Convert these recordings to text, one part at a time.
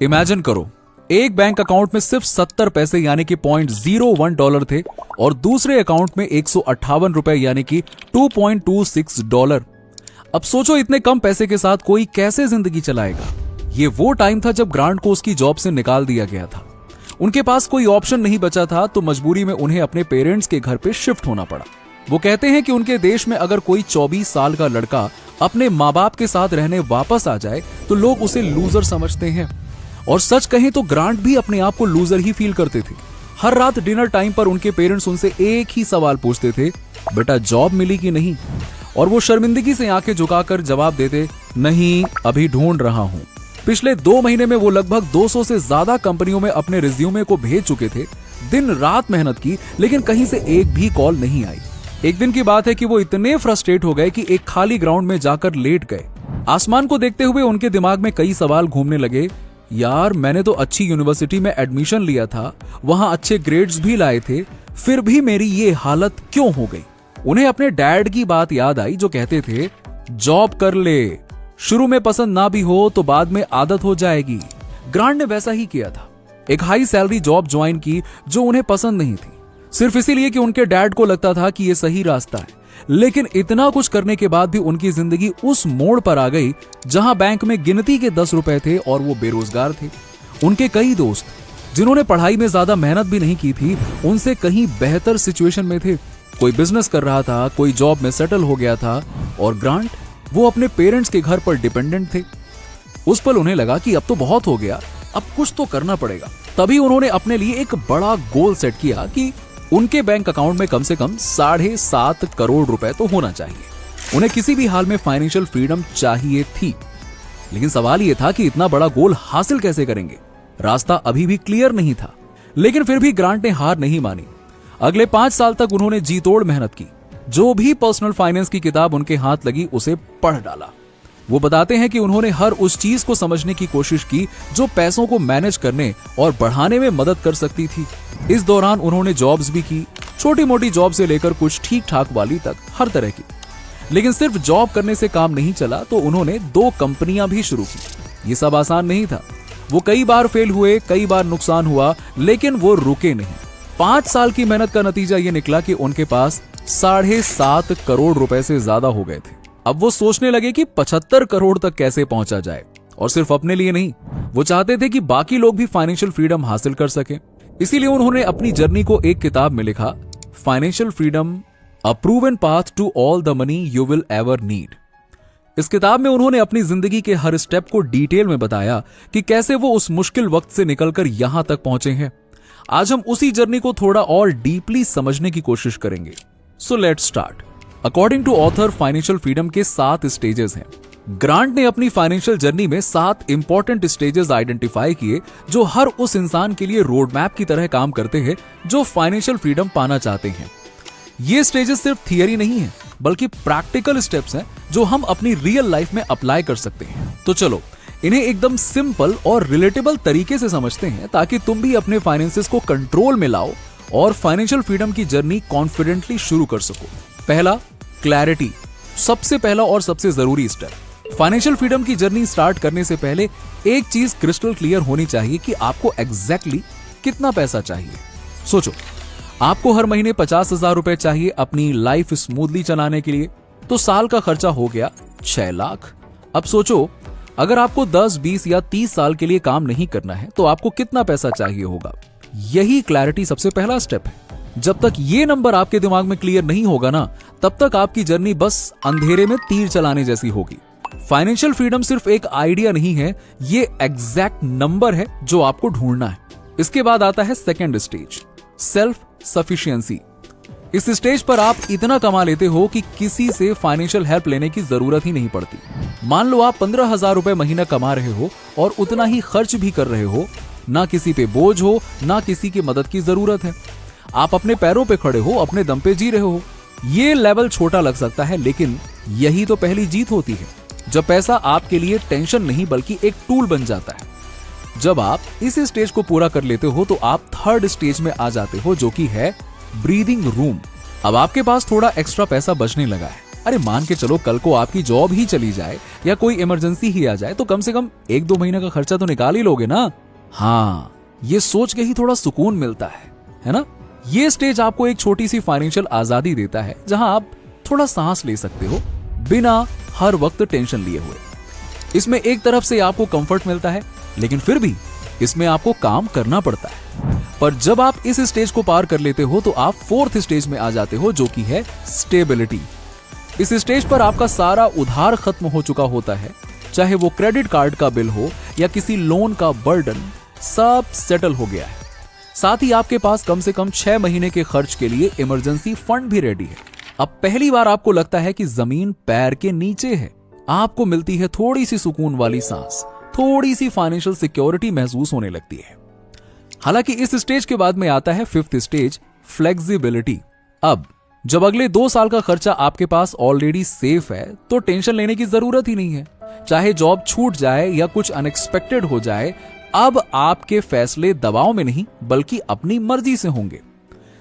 Imagine करो, एक bank account में सिर्फ 70 पैसे यानी कि $0.01 थे और दूसरे अकाउंट में 158 रुपए यानी कि $2.26। अब सोचो इतने कम पैसे के साथ कोई कैसे जिंदगी चलाएगा। ये वो टाइम था जब ग्रांट को उसकी जॉब से निकाल दिया गया था। उनके पास कोई ऑप्शन नहीं बचा था, तो मजबूरी में उन्हें अपने पेरेंट्स के घर पे शिफ्ट होना पड़ा। वो कहते हैं कि उनके देश में अगर कोई 24 साल का लड़का अपने माँ बाप के साथ रहने वापस आ जाए तो लोग उसे लूजर समझते हैं। और सच कहें तो ग्रांट भी अपने आप को लूजर ही फील करते थे। हर रात डिनर टाइम पर उनके पेरेंट्स उनसे एक ही सवाल पूछते थे, बेटा जॉब मिली कि नहीं? और वो शर्मिंदगी से आंखें झुकाकर जवाब देते, नहीं, अभी ढूंढ रहा हूं। पिछले 2 महीने में वो लगभग 200 से ज्यादा कंपनियों में अपने रिज्यूमे को भेज चुके थे, दिन रात मेहनत की, लेकिन कहीं से एक भी कॉल नहीं आई। एक दिन की बात है कि वो इतने फ्रस्ट्रेट हो गए कि एक खाली ग्राउंड में जाकर लेट गए। आसमान को देखते हुए उनके दिमाग में कई सवाल घूमने लगे। यार, मैंने तो अच्छी यूनिवर्सिटी में एडमिशन लिया था, वहां अच्छे ग्रेड्स भी लाए थे, फिर भी मेरी ये हालत क्यों हो गई? उन्हें अपने डैड की बात याद आई जो कहते थे, जॉब कर ले, शुरू में पसंद ना भी हो तो बाद में आदत हो जाएगी। ग्रांट ने वैसा ही किया था। एक हाई सैलरी जॉब ज्वाइन की जो उन्हें पसंद नहीं थी, सिर्फ इसीलिए कि उनके डैड को लगता था कि यह सही रास्ता है। लेकिन इतना कुछ करने के बाद भी उनकी जिंदगी उस मोड़ पर आ गई जहां बैंक में गिनती के 10 रुपए थे और वो बेरोजगार थे। उनके कई दोस्त जिन्होंने पढ़ाई में ज्यादा मेहनत भी नहीं की थी, उनसे कहीं बेहतर सिचुएशन में थे। कोई बिजनेस कर रहा था, कोई जॉब में सेटल हो गया था, और ग्रांट, वो अपने पेरेंट्स के घर पर डिपेंडेंट थे। उस पल उन्हें लगा कि अब तो बहुत हो गया, अब कुछ तो करना पड़ेगा। तभी उन्होंने अपने लिए एक बड़ा गोल सेट किया कि उनके बैंक अकाउंट में कम से कम 7.5 करोड़ रुपए तो होना चाहिए। उन्हें किसी भी हाल में फाइनेंशियल फ्रीडम चाहिए थी। लेकिन सवाल यह था कि इतना बड़ा गोल हासिल कैसे करेंगे? रास्ता अभी भी क्लियर नहीं था। लेकिन फिर भी ग्रांट ने हार नहीं मानी। अगले 5 साल तक उन्होंने जी तोड़ मेहनत की। जो भी पर्सनल फाइनेंस की किताब उनके हाथ लगी उसे पढ़ डाला। वो बताते हैं कि उन्होंने हर उस चीज को समझने की कोशिश की जो पैसों को मैनेज करने और बढ़ाने में मदद कर सकती थी। इस दौरान उन्होंने जॉब्स भी की, छोटी मोटी जॉब से लेकर कुछ ठीक ठाक वाली तक, हर तरह की। लेकिन सिर्फ जॉब करने से काम नहीं चला, तो उन्होंने 2 कंपनियां भी शुरू की। ये सब आसान नहीं था। वो कई बार फेल हुए, कई बार नुकसान हुआ, लेकिन वो रुके नहीं। 5 साल की मेहनत का नतीजा ये निकला कि उनके पास 7.5 करोड़ रुपए से ज्यादा हो गए थे। अब वो सोचने लगे कि 75 करोड़ तक कैसे पहुंचा जाए। और सिर्फ अपने लिए नहीं, वो चाहते थे कि बाकी लोग भी फाइनेंशियल फ्रीडम हासिल कर सकें। इसीलिए उन्होंने अपनी जर्नी को एक किताब में लिखा, financial freedom, a proven path to all the money you will ever need. इस किताब में उन्होंने अपनी जिंदगी के हर स्टेप को डिटेल में बताया कि कैसे वो उस मुश्किल वक्त से निकलकर यहां तक पहुंचे हैं। आज हम उसी जर्नी को थोड़ा और डीपली समझने की कोशिश करेंगे। So let's start. According to author, financial freedom के 7 स्टेजेस हैं। ग्रांट ने अपनी फाइनेंशियल जर्नी में 7 इंपॉर्टेंट स्टेजेस आइडेंटिफाई किए जो हर उस इंसान के लिए रोड मैप की तरह काम करते हैं जो फाइनेंशियल फ्रीडम पाना चाहते हैं। ये स्टेजेस सिर्फ थियरी नहीं है, बल्कि प्रैक्टिकल स्टेप्स हैं जो हम अपनी रियल लाइफ में अप्लाई कर सकते हैं। तो चलो इन्हें एकदम सिंपल और रिलेटेबल तरीके से समझते हैं ताकि तुम भी अपने फाइनेंसेस को कंट्रोल में लाओ और फाइनेंशियल फ्रीडम की जर्नी कॉन्फिडेंटली शुरू कर सको। पहला, क्लैरिटी। सबसे पहला और सबसे जरूरी स्टेप। फाइनेंशियल फ्रीडम की जर्नी स्टार्ट करने से पहले एक चीज क्रिस्टल क्लियर होनी चाहिए कि आपको एग्जैक्टली कितना पैसा चाहिए। सोचो, आपको हर महीने 50,000 रुपए चाहिए अपनी लाइफ स्मूथली चलाने के लिए, तो साल का खर्चा हो गया 6 लाख। अब सोचो, अगर आपको 10, 20 या 30 साल के लिए काम नहीं करना है तो आपको कितना पैसा चाहिए होगा? यही क्लैरिटी सबसे पहला स्टेप है। जब तक ये नंबर आपके दिमाग में क्लियर नहीं होगा ना, तब तक आपकी जर्नी बस अंधेरे में तीर चलाने जैसी होगी। फाइनेंशियल फ्रीडम सिर्फ एक आइडिया नहीं है, ये एग्जैक्ट नंबर है जो आपको ढूंढना है। इसके बाद आता है सेकेंड स्टेज, सेल्फ सफिशिएंसी। इस स्टेज पर आप इतना कमा लेते हो कि किसी से फाइनेंशियल हेल्प लेने की जरूरत ही नहीं पड़ती। मान लो आप 15,000 रुपए महीना कमा रहे हो और उतना ही खर्च भी कर रहे हो, ना किसी पे बोझ हो, ना किसी की मदद की जरूरत है। आप अपने पैरों पे खड़े हो, अपने दम पे जी रहे हो। ये लेवल छोटा लग सकता है, लेकिन यही तो पहली जीत होती है, जब पैसा आपके लिए टेंशन नहीं बल्कि एक टूल बन जाता है। जब आप इस स्टेज को पूरा कर लेते हो तो आप थर्ड स्टेज में आ जाते हो, जो कि है ब्रीदिंग रूम। अब आपके पास थोड़ा एक्स्ट्रा पैसा बचने लगा है, अरे मान के चलो कल को आपकी जॉब ही चली जाए या कोई इमरजेंसी ही आ जाए तो कम से कम 1-2 महीने का खर्चा तो निकाल ही लोगे ना। हाँ, ये सोच के ही थोड़ा सुकून मिलता है ना। ये स्टेज आपको एक छोटी सी फाइनेंशियल आजादी देता है जहां आप थोड़ा सांस ले सकते हो बिना हर वक्त टेंशन लिए हुए। इसमें एक तरफ से आपको कंफर्ट मिलता है, लेकिन फिर भी इसमें आपको काम करना पड़ता है। पर जब आप इस स्टेज को पार कर लेते हो तो आप 4th स्टेज में आ जाते हो, जो कि है स्टेबिलिटी। इस स्टेज पर आपका सारा उधार खत्म हो चुका होता है, चाहे वो क्रेडिट कार्ड का बिल हो या किसी लोन का बर्डन, सब सेटल हो गया है। साथ ही आपके पास कम से कम 6 महीने के खर्च के लिए इमरजेंसी फंड भी रेडी है। अब पहली बार आपको लगता है कि जमीन पैर के नीचे है। आपको मिलती है थोड़ी सी सुकून वाली सांस, थोड़ी सी फाइनेंशियल सिक्योरिटी महसूस होने लगती है। हालांकि इस स्टेज के बाद में आता है 5th स्टेज, फ्लेक्सिबिलिटी। अब जब अगले 2 साल का खर्चा आपके पास ऑलरेडी सेफ है तो टेंशन लेने की जरूरत ही नहीं है। चाहे जॉब छूट जाए या कुछ अनएक्सपेक्टेड हो जाए, अब आपके फैसले दबाव में नहीं बल्कि अपनी मर्जी से होंगे।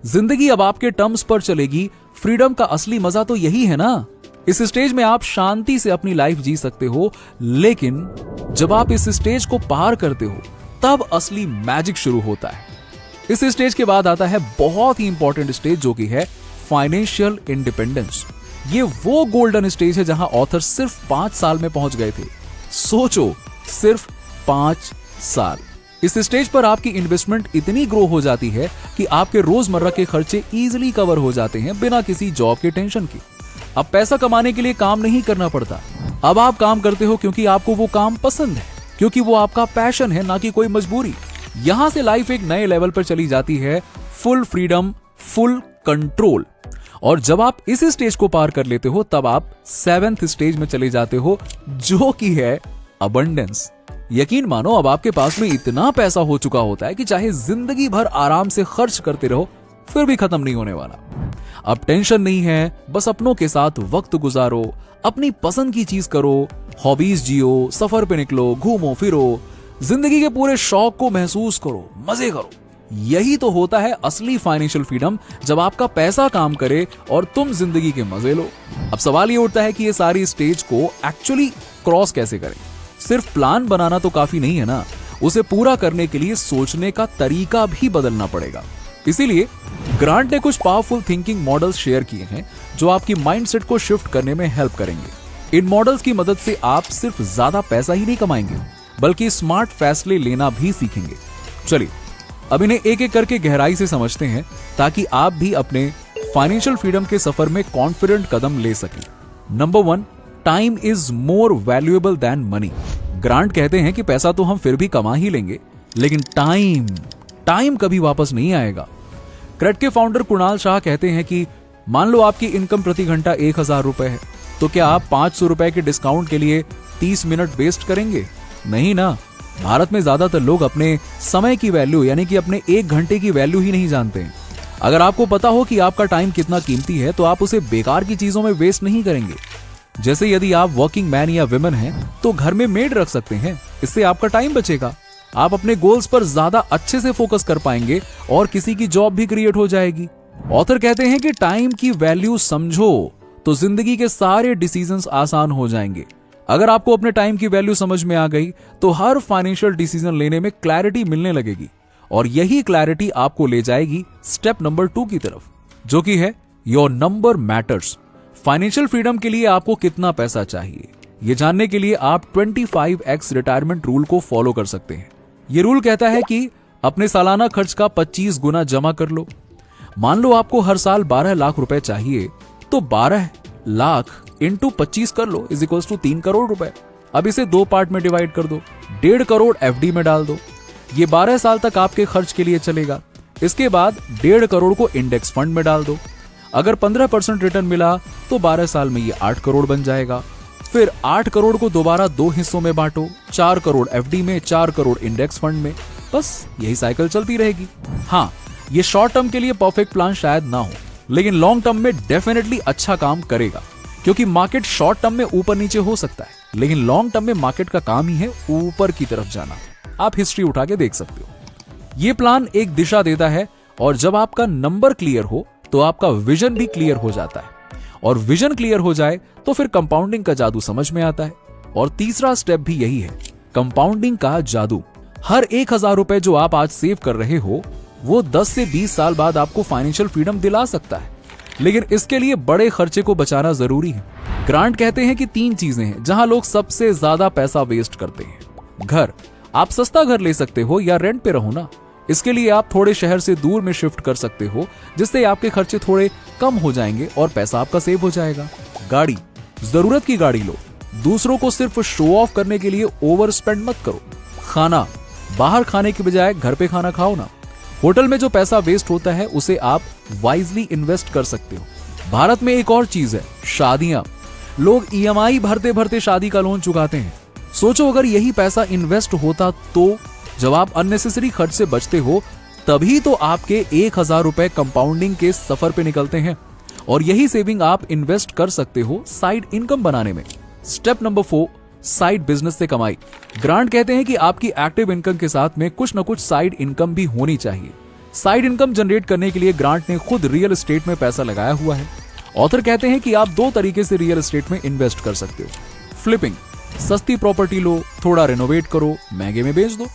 जिंदगी अब आपके टर्म्स पर चलेगी। फ्रीडम का असली मजा तो यही है ना। इस स्टेज में आप शांति से अपनी लाइफ जी सकते हो, लेकिन जब आप इस स्टेज को पार करते हो तब असली मैजिक शुरू होता है। इस स्टेज के बाद आता है बहुत ही इंपॉर्टेंट स्टेज, जो कि है फाइनेंशियल इंडिपेंडेंस। ये वो गोल्डन स्टेज है जहां ऑथर सिर्फ 5 साल में पहुंच गए थे। सोचो, सिर्फ 5 साल। इस स्टेज पर आपकी इन्वेस्टमेंट इतनी ग्रो हो जाती है कि आपके रोजमर्रा के खर्चे इजीली कवर हो जाते हैं बिना किसी जॉब के टेंशन के। अब पैसा कमाने के लिए काम नहीं करना पड़ता। अब आप काम करते हो क्योंकि आपको वो काम पसंद है, क्योंकि वो आपका पैशन है, ना कि कोई मजबूरी। यहां से लाइफ एक नए लेवल पर चली जाती है। Full freedom, full control. और जब आप इस स्टेज को पार कर लेते हो तब आप 7th स्टेज में चले जाते हो, जो कि है अबंडेंस। यकीन मानो, अब आपके पास में इतना पैसा हो चुका होता है कि चाहे जिंदगी भर आराम से खर्च करते रहो फिर भी खत्म नहीं होने वाला। अब टेंशन नहीं है, बस अपनों के साथ वक्त गुजारो, अपनी पसंद की चीज करो, हॉबीज जियो, सफर पे निकलो, घूमो फिरो, जिंदगी के पूरे शौक को महसूस करो, मजे करो। यही तो होता है असली फाइनेंशियल फ्रीडम, जब आपका पैसा काम करे और तुम जिंदगी के मजे लो। अब सवाल ये उठता है कि ये सारी स्टेज को एक्चुअली क्रॉस कैसे करें। सिर्फ प्लान बनाना तो काफी नहीं है ना, उसे पूरा करने के लिए सोचने का तरीका भी बदलना पड़ेगा। इसीलिए ग्रांट ने कुछ पावरफुल थिंकिंग मॉडल्स शेयर किए हैं जो आपकी माइंडसेट को शिफ्ट करने में हेल्प करेंगे। इन मॉडल्स की मदद से आप सिर्फ ज्यादा पैसा ही नहीं कमाएंगे बल्कि स्मार्ट फैसले लेना भी सीखेंगे। चलिए अब इन्हें एक एक करके गहराई से समझते हैं ताकि आप भी अपने फाइनेंशियल फ्रीडम के सफर में कॉन्फिडेंट कदम ले सकें। Number 1, time is more valuable then money. Grant कहते हैं कि पैसा तो हम फिर भी कमा ही लेंगे, लेकिन टाइम कभी वापस नहीं आएगा। क्रेड के फाउंडर कुणाल शाह कहते हैं कि मान लो आपकी इनकम प्रति घंटा 1000 रुपए है, तो क्या आप 500 रुपए के डिस्काउंट के लिए 30 मिनट वेस्ट करेंगे? नहीं ना। भारत में ज्यादातर लोग अपने समय की वैल्यू यानी कि अपने 1 घंटे की वैल्यू ही नहीं जानते हैं। अगर आपको पता हो कि आपका टाइम कितना कीमती है तो आप उसे बेकार की चीजों में वेस्ट नहीं करेंगे। जैसे यदि आप वर्किंग मैन या विमेन हैं तो घर में मेड रख सकते हैं, इससे आपका टाइम बचेगा। आप अपने गोल्स पर ज्यादा अच्छे से फोकस कर पाएंगे और किसी की जॉब भी क्रिएट हो जाएगी। ऑथर कहते हैं कि टाइम की वैल्यू समझो तो जिंदगी के सारे डिसीजंस आसान हो जाएंगे। अगर आपको अपने टाइम की वैल्यू समझ में आ गई तो हर फाइनेंशियल डिसीजन लेने में क्लैरिटी मिलने लगेगी और यही क्लैरिटी आपको ले जाएगी स्टेप नंबर 2 की तरफ, जो कि है your number matters. Financial freedom के लिए आपको कितना पैसा चाहिए, यह जानने के लिए आप 25x रिटायरमेंट रूल को फॉलो कर सकते हैं। यह रूल कहता है कि अपने सालाना खर्च का 25 गुना जमा कर लो। मान लो आपको हर साल 12 लाख रुपए चाहिए, तो 12 लाख इंटू 25 कर लो इज इक्वल्स टू 3 करोड़ रुपए। अब इसे 2 पार्ट में डिवाइड कर दो। 1.5 करोड़ FD में डाल दो। ये 12 साल तक आपके खर्च के लिए चलेगा। इसके बाद 1.5 करोड़ को इंडेक्स फंड में डाल दो। अगर 15% रिटर्न मिला तो 12 साल में ये 8 करोड़ बन जाएगा। फिर 8 करोड़ को दोबारा 2 हिस्सों में बांटो, 4 करोड़ FD में, 4 करोड़ इंडेक्स फंड में। बस यही साइकिल चलती रहेगी। हाँ, ये शॉर्ट टर्म के लिए परफेक्ट प्लान शायद ना हो, लेकिन लॉन्ग टर्म में डेफिनेटली अच्छा काम करेगा, क्योंकि मार्केट शॉर्ट टर्म में ऊपर नीचे हो सकता है, लेकिन लॉन्ग टर्म में मार्केट का काम ही है ऊपर की तरफ जाना। आप हिस्ट्री उठा के देख सकते हो। ये प्लान एक दिशा देता है और जब आपका नंबर क्लियर हो तो आपका विजन भी क्लियर हो जाता है और विजन क्लियर हो जाए तो फिर कंपाउंडिंग का जादू समझ में आता है। और तीसरा स्टेप भी यही है, कंपाउंडिंग का जादू। हर 1000 रुपए जो आप आज सेव कर रहे हो वो 10 से 20 साल बाद आपको फाइनेंशियल फ्रीडम दिला सकता है, लेकिन इसके लिए बड़े खर्चे को बचाना जरूरी है। ग्रांट कहते हैं कि 3 चीजें हैं जहां लोग सबसे ज्यादा पैसा वेस्ट करते हैं। घर, आप सस्ता घर ले सकते हो या रेंट पे रहो ना, इसके लिए आप थोड़े शहर से दूर में शिफ्ट कर सकते हो, जिससे आपके खर्चे थोड़े कम हो जाएंगे और पैसा आपका सेव हो जाएगा। गाड़ी, जरूरत की गाड़ी लो, दूसरों को सिर्फ शो ऑफ करने के लिए ओवर स्पेंड मत करो। खाना, बाहर खाने की बजाय घर पे खाना खाओ ना। होटल में जो पैसा वेस्ट होता है उसे आप वाइजली इन्वेस्ट कर सकते हो। भारत में एक और चीज है, शादियां। लोग ईएमआई भरते भरते शादी का लोन चुकाते हैं। सोचो अगर यही पैसा इन्वेस्ट होता तो जब आप अननेसेसरी खर्च से बचते हो तभी तो आपके 1000 रुपए कंपाउंडिंग के सफर पे निकलते हैं, और यही सेविंग आप इन्वेस्ट कर सकते हो साइड इनकम बनाने में। स्टेप नंबर 4, साइड बिजनेस से कमाई। ग्रांट कहते हैं कि आपकी एक्टिव इनकम के साथ में कुछ न कुछ साइड इनकम भी होनी चाहिए। साइड इनकम जनरेट करने के लिए ग्रांट ने खुद रियल एस्टेट में पैसा लगाया हुआ है। ऑथर कहते हैं कि आप 2 तरीके से रियल एस्टेट में इन्वेस्ट कर सकते हो। फ्लिपिंग, सस्ती प्रॉपर्टी लो, थोड़ा रेनोवेट करो, महंगे में बेच दो।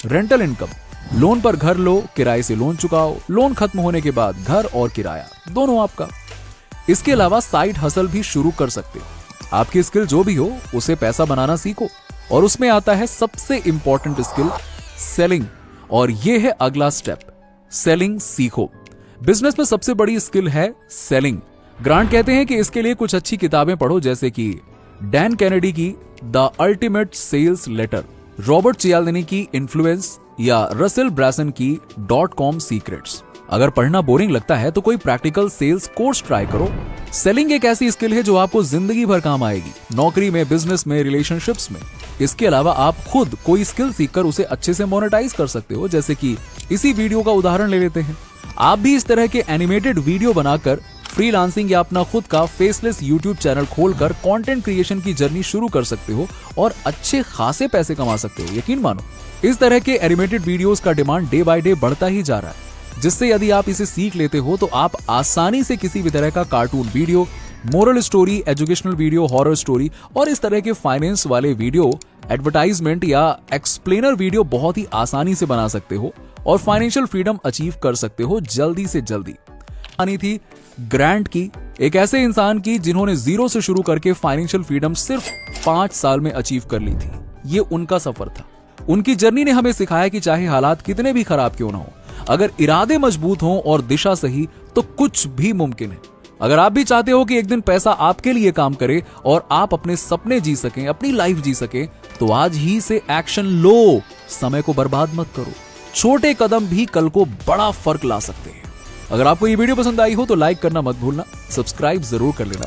रेंटल इनकम, लोन पर घर लो, किराए से लोन चुकाओ, लोन खत्म होने के बाद घर और किराया दोनों आपका। इसके अलावा साइड हसल भी शुरू कर सकते हो। आपकी स्किल जो भी हो उसे पैसा बनाना सीखो, और उसमें आता है सबसे इंपॉर्टेंट स्किल, सेलिंग। और ये है अगला स्टेप, सेलिंग सीखो। बिजनेस में सबसे बड़ी स्किल है सेलिंग। ग्रांट कहते हैं कि इसके लिए कुछ अच्छी किताबें पढ़ो, जैसे कि डैन कैनेडी की the ultimate sales letter, Robert Cialdini की इन्फ्लुएंस, या रसेल ब्रांसन की .com सीक्रेट्स। अगर पढ़ना बोरिंग लगता है तो कोई प्रैक्टिकल सेल्स कोर्स ट्राई करो। सेलिंग एक ऐसी स्किल है जो आपको जिंदगी भर काम आएगी, नौकरी में, बिजनेस में, रिलेशनशिप्स में। इसके अलावा आप खुद कोई स्किल सीखकर उसे अच्छे से मोनेटाइज कर सकते हो, जैसे कि इसी वीडियो का उदाहरण ले लेते हैं। आप भी इस तरह के एनिमेटेड वीडियो बनाकर फ्रीलांसिंग या अपना खुद का फेसलेस यूट्यूब चैनल खोलकर कंटेंट क्रिएशन की जर्नी शुरू कर सकते हो और अच्छे खासे पैसे कमा सकते हो। यकीन मानो, इस तरह के एनिमेटेड वीडियोस का डिमांड डे बाय डे बढ़ता ही जा रहा है, जिससे यदि आप इसे सीख लेते हो तो आप आसानी से किसी भी तरह का cartoon video, moral story, educational video, horror story और इस तरह के फाइनेंस वाले वीडियो, एडवर्टाइजमेंट या एक्सप्लेनर वीडियो बहुत ही आसानी से बना सकते हो और फाइनेंशियल फ्रीडम अचीव कर सकते हो जल्दी से जल्दी। आनी थी ग्रांट की, एक ऐसे इंसान की जिन्होंने जीरो से शुरू करके फाइनेंशियल फ्रीडम सिर्फ 5 साल में अचीव कर ली थी। ये उनका सफर था। उनकी जर्नी ने हमें सिखाया कि चाहे हालात कितने भी खराब क्यों ना हो, अगर इरादे मजबूत हों और दिशा सही तो कुछ भी मुमकिन है। अगर आप भी चाहते हो कि एक दिन पैसा आपके लिए काम करे और आप अपने सपने जी सकें, अपनी लाइफ जी सकें, तो आज ही से एक्शन लो। समय को बर्बाद मत करो। छोटे कदम भी कल को बड़ा फर्क ला सकते हैं। अगर आपको ये वीडियो पसंद आई हो तो लाइक करना मत भूलना, सब्सक्राइब जरूर कर लेना।